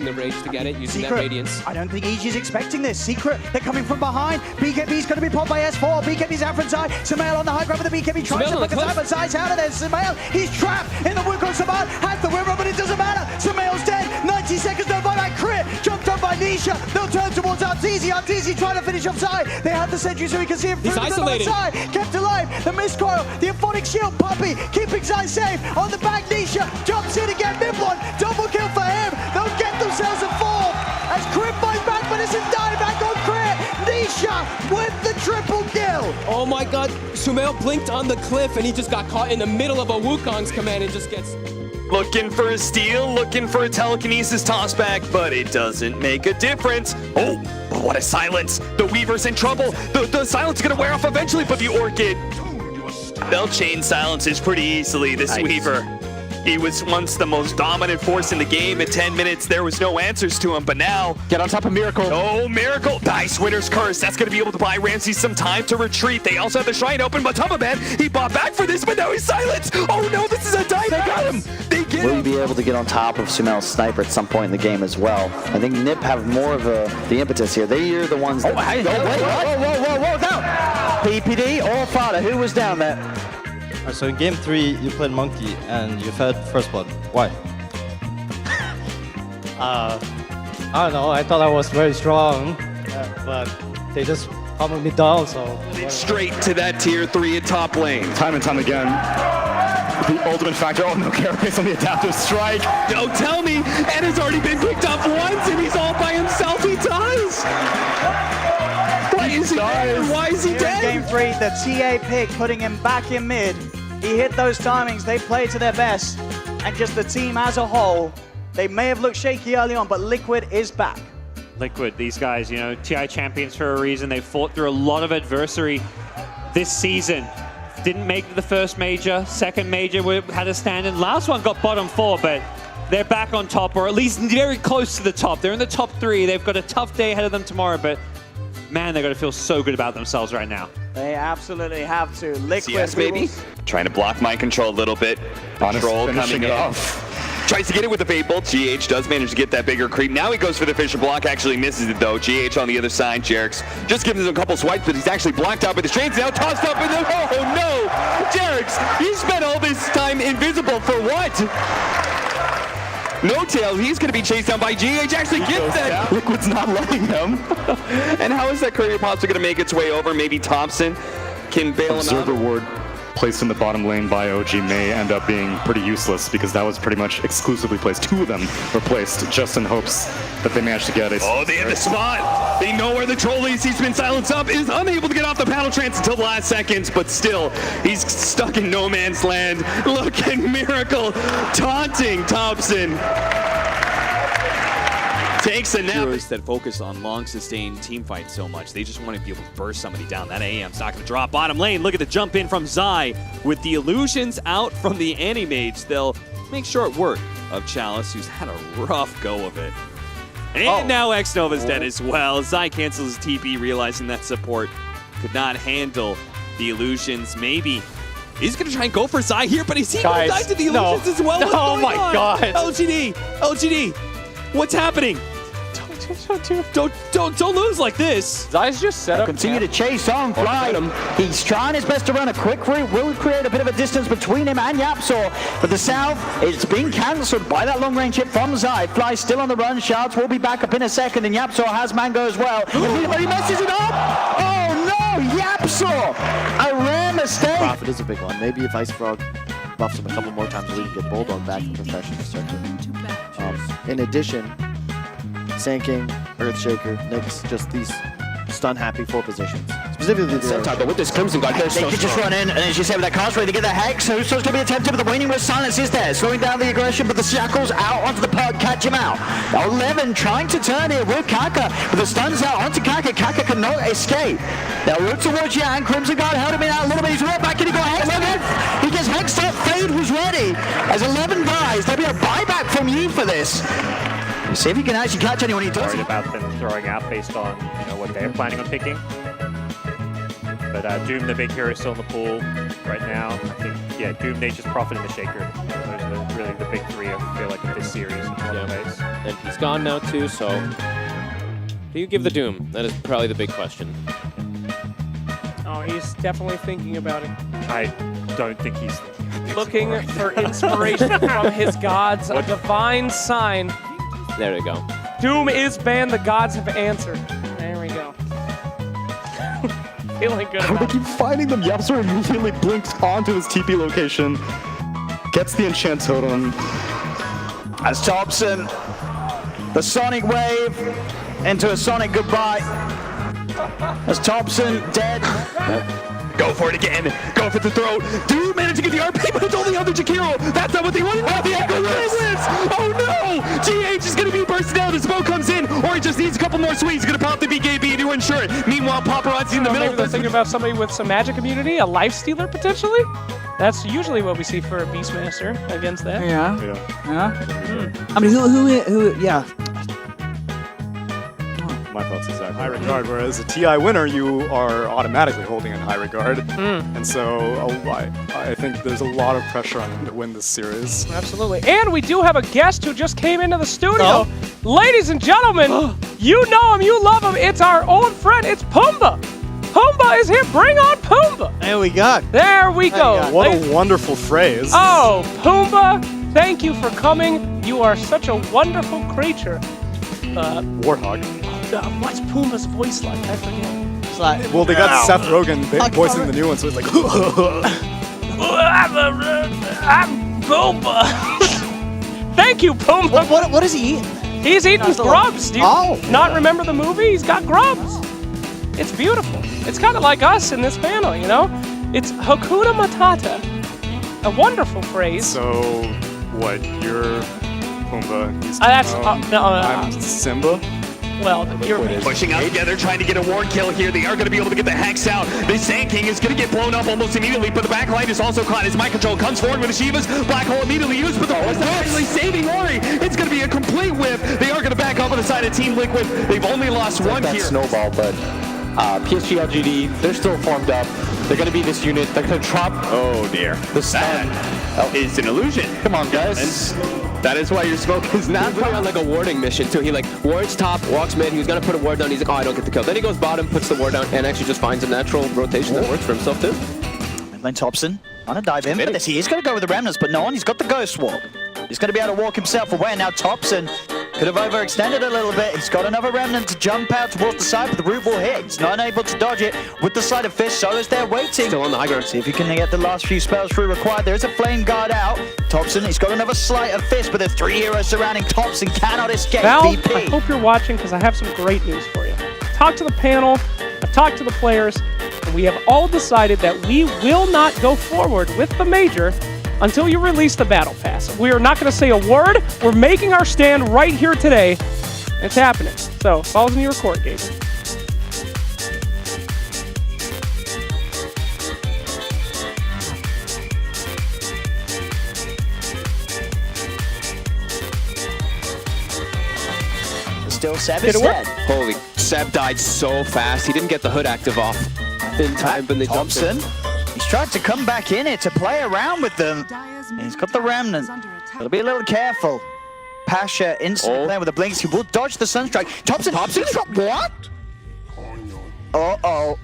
using the rage to get it, using Secret. that radiance. I don't think EG's expecting this. Secret, they're coming from behind. BKB's going to be popped by S4. BKB's out from Zai. Sumail on the high ground with the BKB tries to look at Zai, but Zai's out of there. Sumail, he's trapped in the Wukong Saban. Has the win, but it doesn't matter. Sumail's dead. 90 seconds, no buyback. Crit, jumped up by Nisha. They'll turn towards Arteezy. Arteezy trying to finish off Zai. They have the sentry so he can see him through. He's isolated. Zai kept alive. The miscoil, the Aphotic Shield, Puppy keeping Zai safe. On the back, Nisha jumps in again. Mid-one, double kill for him. They'll get themselves a fourth. As Crit buys back, but it's a dieback on Crit. Nisha with the triple kill. Oh my god, Sumail blinked on the cliff and he just got caught in the middle of a Wukong's command and just gets... Looking for a steal, looking for a telekinesis tossback, but it doesn't make a difference. Oh, what a silence. The Weaver's in trouble. The silence is going to wear off eventually, but the Orchid, they'll chain silences pretty easily, this Weaver. He was once the most dominant force in the game. At 10 minutes, there was no answers to him, but now... Get on top of Miracle. Oh, Miracle. Dice Winner's Curse. That's going to be able to buy Ramsey some time to retreat. They also have the Shrine open, but Man, he bought back for this, but now he's silenced. Oh no, this is a dive. They got him. They get him. Will you be able to get on top of Sumail's sniper at some point in the game as well? I think Nip have more of the impetus here. They are the ones that... Whoa, down! PPD or Fada, who was down there? So in game 3, you played Monkey and you fed First Blood. Why? I don't know. I thought I was very strong, but they just pummeled me down. So straight to that tier 3 at top lane. Time and time again. The ultimate factor. Oh no, Carapace on the adaptive strike. Don't tell me. Ed has already been picked up once and he's all by himself. He dies. Why is he dead? Why is he dead? Game 3, the TA pick putting him back in mid. He hit those timings, they played to their best. And just the team as a whole, they may have looked shaky early on, but Liquid is back. Liquid, these guys, you know, TI champions for a reason. They fought through a lot of adversity this season. Didn't make the first major, second major had a stand in. Last one got bottom 4, but they're back on top, or at least very close to the top. They're in the top 3. They've got a tough day ahead of them tomorrow, but man, they're going to feel so good about themselves right now. They absolutely have to. Liquid, CS, maybe? Trying to block mind control a little bit. Control coming in. Tries to get it with the Fate Bolt. GH does manage to get that bigger creep. Now he goes for the Fisher block, actually misses it though. GH on the other side, Jerix just gives him a couple swipes, but he's actually blocked out by the strains. Now tossed up in the... Oh no! Jerix, you spent all this time invisible for what? No tail, he's going to be chased down by GH. Actually gets that. Liquid's not letting him. And how is that courier possibly going to make its way over? Maybe Thompson can bail him out. Observer ward placed in the bottom lane by OG may end up being pretty useless because that was pretty much exclusively placed. 2 of them were placed just in hopes that they managed to get it. Oh, they have the spot. They know where the troll is. He's been silenced up. Is unable to get off the paddle trance until the last seconds, but still, he's stuck in no man's land. Look at Miracle taunting Thompson. Takes a nap. That focus on long sustained team fights so much. They just want to be able to burst somebody down. That AM's not going to drop. Bottom lane, look at the jump in from Zai. With the illusions out from the Animage, they'll make short work of Chalice, who's had a rough go of it. And now X-Nova's dead as well. Zai cancels his TP, realizing that support could not handle the illusions. Maybe he's going to try and go for Zai here, but he's even died to the illusions as well. Oh my god. LGD, what's happening? Don't lose like this. Zai's just set up. Continue to chase on Fly. He's trying his best to run a quick route. Will create a bit of a distance between him and Yapsaw. But the south, it's been cancelled by that long range hit from Zai. Fly still on the run. Shards will be back up in a second, and Yapsaw has Mango as well. But he messes it up. Oh no, Yapsaw! A rare mistake. Profit is a big one. Maybe if Ice Frog buffs him a couple more times, we can get Bulldog back in Profession to start to. In addition, Sand King, Earthshaker, Nyx, just these stun-happy 4 positions. Specifically the same time, but with this Crimson Guard, they could just run in, and as you say, with that cast ready to get the Hex, so it's going to be attempted, but the waning with silence is there, slowing down the aggression, but the Shackles out onto the pod, catch him out. Now 11 trying to turn here with Kaka, but the stuns out onto Kaka. Kaka cannot escape. They'll root towards Yang. Crimson Guard held him in out a little bit. He's right back, and he got Hex. He gets Hexed up. Fade was ready. As 11 dies, there'll be a buyback from you for this. See if he can actually catch anyone he does. Worried about them throwing out based on what they're planning on picking. But Doom, the big hero, is still in the pool right now. I think, yeah, Doom, Nature's Prophet, and the Shaker. Those are really the big three, I feel like, of this series in a lot of ways. And he's gone now too, so do you give the Doom? That is probably the big question. Oh, he's definitely thinking about it. I don't think he's Looking for inspiration from his gods, a divine sign. There we go. Doom is banned, the gods have answered. There we go. Feeling good They about keep finding them. Yapster immediately blinks onto his TP location, gets the enchant totem. As Thompson, the Sonic Wave into a Sonic Goodbye. As Thompson dead. Go for it again. Go for the throw. Do manage to get the RP, but it's only under Jakiro. That's not what they wanted. Now the Echo lives. Oh no! GH is going to be bursting out. The smoke comes in, or he just needs a couple more swings. He's going to pop the BKB to ensure it. Meanwhile, Paparazzi in the middle. Maybe they're thinking about somebody with some magic immunity, a life stealer potentially. That's usually what we see for a Beastmaster against that. Yeah. I mean, who? Yeah. My thoughts exactly. High regard, whereas a TI winner, you are automatically holding in high regard. And so I think there's a lot of pressure on him to win this series. Absolutely. And we do have a guest who just came into the studio. Ladies and gentlemen, you know him, you love him. It's our old friend, it's Pumbaa. Pumbaa is here. Bring on Pumbaa. There we go. There we go. What a wonderful phrase. Oh, Pumbaa, thank you for coming. You are such a wonderful creature. Warthog. What's Pumbaa's voice like? I forget. It's like, Well, they got Seth Rogen voicing the new one, so it's like. I'm Pumbaa. Thank you, Pumbaa. what is he eating? He's eating grubs. Do you Oh. not remember the movie? He's got grubs. It's beautiful. It's kind of like us in this panel, you know? It's Hakuna Matata. A wonderful phrase. So, what? You're Pumbaa. I'm Simba. Well, you're Pushing out together, trying to get a ward kill here. They are going to be able to get the Hex out. The Sand King is going to get blown up almost immediately, but the backline is also caught as Mind Control comes forward with the Shivas. Black Hole immediately used, but the Horse is actually saving Ori. It's going to be a complete whiff. They are going to back up on the side of Team Liquid. They've only lost one here. Snowball, but PSG LGD, they're still formed up. They're going to be this unit. They're going to drop. Oh dear. The stun. It's an illusion. Come on, guys. That is why your smoke is not He's really on like a warding mission too. He like wards top, walks mid. He was gonna put a ward down. He's like, oh, I don't get the kill. Then he goes bottom, puts the ward down, and actually just finds a natural rotation that works for himself too. Midlane Thompson on a dive in, but he is going to go with the Remnants, but no one. He's got the Ghost Walk. He's going to be able to walk himself away. Now Thompson could have overextended a little bit. He's got another Remnant to jump out towards the side, but the root will hit. He's not able to dodge it with the Sleight of Fist. Solo's there waiting. Still on the high ground. See if he can get the last few spells through required. There is a Flame Guard out. Thompson, he's got another Sleight of Fist, but there's 3 heroes surrounding Thompson. Cannot escape Val, VP. I hope you're watching because I have some great news for you. Talk to the panel, I've talked to the players, and we have all decided that we will not go forward with the Major until you release the Battle Pass. We are not going to say a word. We're making our stand right here today. It's happening. So, balls in your court, Gavin. Still Seb is dead. Holy, Seb died so fast. He didn't get the hood active off in time, but they jumped Thompson, him. he's tried to come back in here to play around with them. He's got the Remnant. Gotta be a little careful. Pasha instantly playing with the blinks. He will dodge the Sunstrike. Thompson, what? Uh-oh.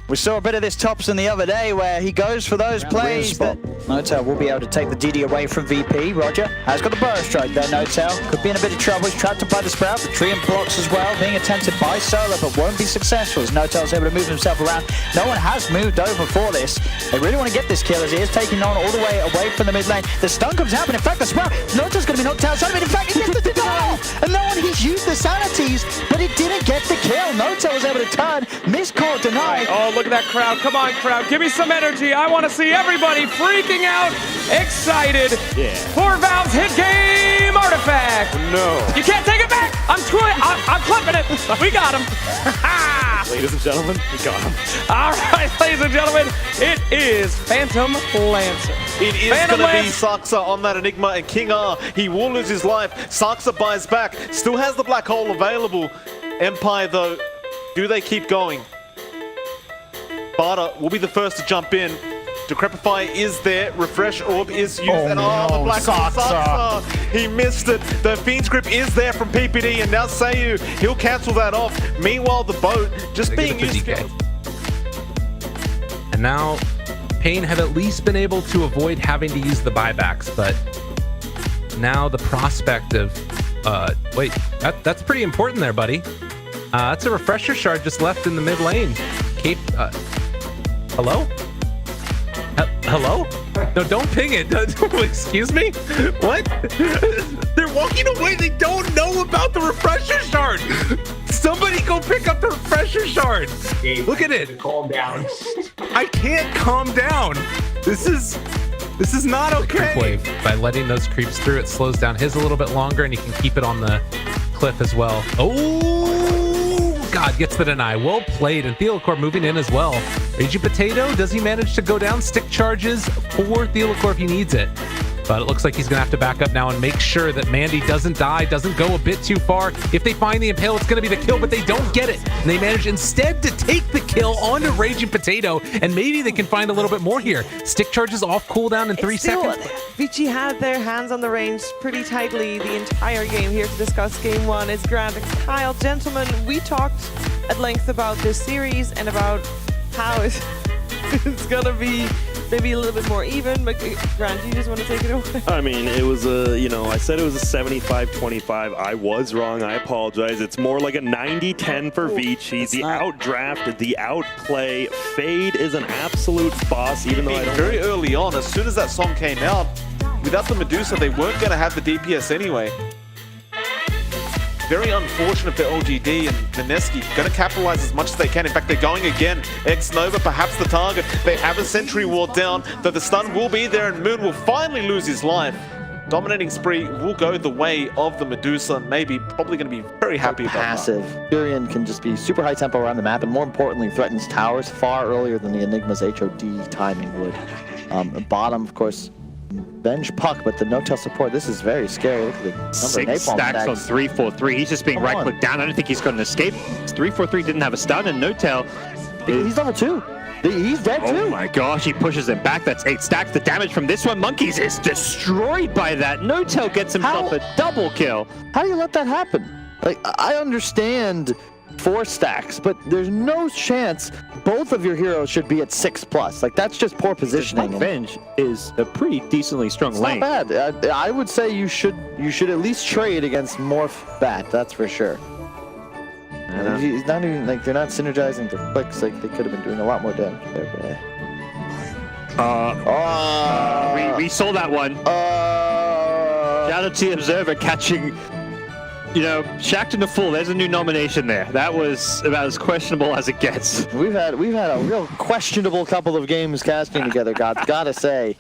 We saw a bit of this Thompson the other day where he goes for those plays that Notel will be able to take the DD away from VP. Roger has got the Burst Strike there, Notel. Could be in a bit of trouble. He's trapped by the Sprout. The tree and blocks as well, being attempted by Solo, but won't be successful as Notel's able to move himself around. No one has moved over for this. They really want to get this kill as he is taking on all the way away from the mid lane. The stun comes out, but in fact the Sprout, Notel's going to be knocked out. In fact, he gets the denial! And no one, he's used the Sanities, but he didn't get the kill. Notel was able to turn. Miscall denied. Oh, look at that crowd. Come on, crowd. Give me some energy. I want to see everybody freaking out, excited. Yeah. For Valve's hit game artifact. No. You can't take it back. I'm clipping it. We got him. Ladies and gentlemen, we got him. All right, ladies and gentlemen, it is Phantom Lancer. It is going to be Saksa on that Enigma, and King R, he will lose his life. Saksa buys back, still has the Black Hole available. Empire, though, do they keep going? Barta will be the first to jump in. Decrepify is there. Refresh Orb is used. Oh, and no, the Black Saksa. He missed it. The Fiend's Grip is there from PPD, and now Sayu, he'll cancel that off. Meanwhile, the boat just being used. And now, Pain have at least been able to avoid having to use the buybacks, but now the prospect of wait, that's pretty important there, buddy. That's a refresher shard just left in the mid lane. Cape, hello? Hello? No, don't ping it. Excuse me? What? They're walking away. They don't know about the refresher shard. Somebody go pick up the refresher shard. Look at it. Calm down. I can't calm down. This is not okay. Creep wave. By letting those creeps through, it slows down his a little bit longer, and he can keep it on the cliff as well. Oh, God, gets the deny. Well played, and Theolicor moving in as well. Raging Potato, does he manage to go down? Stick charges for Theolicor if he needs it. But it looks like he's going to have to back up now and make sure that Mandy doesn't die, doesn't go a bit too far. If they find the Impale, it's going to be the kill, but they don't get it. And they manage instead to take the kill onto Raging Potato, and maybe they can find a little bit more here. Stick charges off cooldown in 3 seconds. Vici had their hands on the range pretty tightly the entire game. Here to discuss game one is Grant and Kyle. Gentlemen, we talked at length about this series and about how it's going to be maybe a little bit more even, but Grant, you just want to take it away? I mean, it was a, I said it was a 75-25. I was wrong. I apologize. It's more like a 90-10 for Vici. The outdraft, the outplay. Fade is an absolute boss, even though I don't... Very early on, as soon as that song came out, without the Medusa, they weren't going to have the DPS anyway. Very unfortunate for LGD and Mineski. Going to capitalize as much as they can. In fact, they're going again. X-Nova, perhaps the target. They have a Sentry Ward down, though the stun will be there, and Moon will finally lose his life. Dominating spree will go the way of the Medusa. Maybe, probably going to be very happy about that. Passive. Furion can just be super high tempo around the map, and more importantly, threatens towers far earlier than the Enigma's HOD timing would. Bottom, of course, Bench Puck, but the no-tail support, this is very scary. Look at the number of 6 napalm stacks on 343. He's just being right-clicked down. I don't think he's got an escape. 343 didn't have a stun, and no-tail... He's level 2. He's dead too. Oh my gosh, he pushes him back. That's 8 stacks. The damage from this one, Monkeys, is destroyed by that. No-tail gets himself a double kill. How do you let that happen? Like, I understand 4 stacks, but there's no chance both of your heroes should be at 6+. Like, that's just poor positioning. Revenge is a pretty decently strong lane. Not bad. I would say you should at least trade against Morph Bat. That's for sure. He's not even like they're not synergizing the clicks. Like they could have been doing a lot more damage there. But, we saw that one. Shout out to the Observer catching. Shacked in the full. There's a new nomination there. That was about as questionable as it gets. We've had a real questionable couple of games casting together. Gotta say.